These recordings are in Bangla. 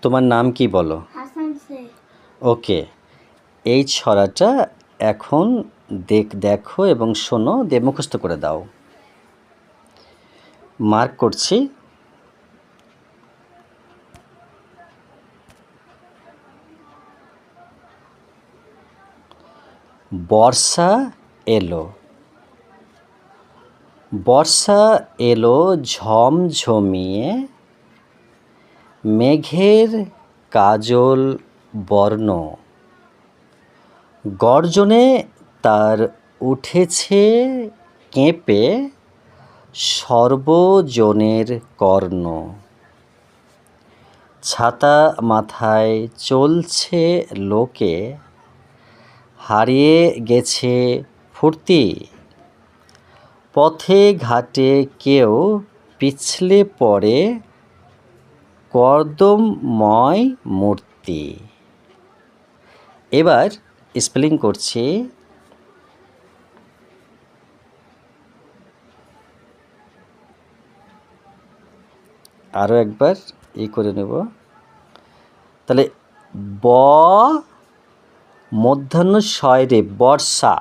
তোমার নাম কি বলো? হাসান শেখ। ওকে, এই ছড়াটা এখন দেখো এবং শোনো, দিয়ে মুখস্থ করে দাও। মার্ক করছি। বর্ষা এলো, বর্ষা এলো ঝমঝমিয়ে, মেঘের কাজল বর্ণ, গর্জনে তার উঠেছে কেঁপে সর্বজনের কর্ণ। ছাতা মাথায় চলছে লোকে, হারিয়ে গেছে ফুর্তি, পথে ঘাটে কেউ পিছলে পড়ে কর্দমময় মূর্তি। এবার স্পেলিং করছি। আরও একবার করে নেব। তাহলে ব মধ্যাহ্ন শয়রে বর্ষা,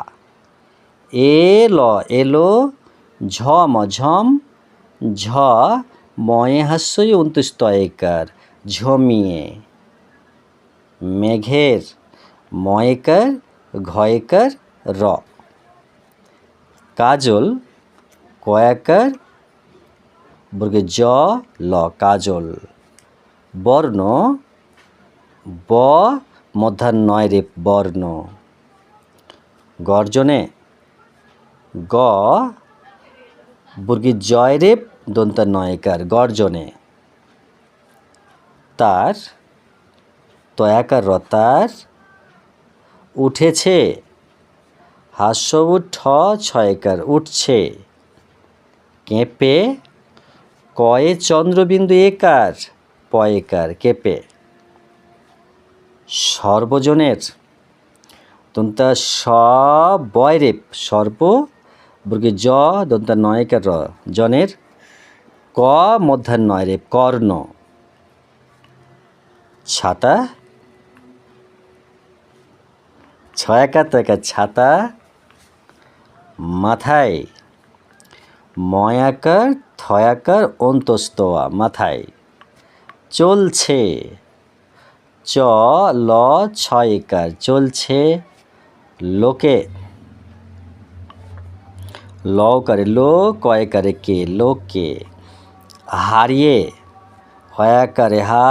এলো ঝম ঝম, ঝ ময়ে হাস্যই অন্তুস্তয়কার ঝমিয়ে, মেঘের ময়কার ঘয়কার র, কাজল কয়াকার বর্গে জ ল কাজল, বর্ণ ব মধ্যাহ্নয় রে বর্ণ, গর্জনে গ বর্গে জয় রে দন্তান্নয়কার গর্জনে, তার তয়াকার রতার, উঠেছে হাস্যবু ঠ ছয়কার উঠছে, কেঁপে কয়ে চন্দ্রবিন্দু একার পয়কার কেঁপে, সর্বজনের দন্তা স বয়রেপ সর্ব বর্গে জ দন্তা নয়কার র, জনের ক মধ্যাহ্নয় রেপ কর্ণ, ছাতা ছয়াকার তয়াকার ছাতা, মাথায় ময়াকার থয়াকার অন্তস্তয়া মাথায়, চলছে চ ল ছয়কার চলছে, লোকে লকারে লো কয়কারে কে লোকে, হারিয়ে হয়াকারে হা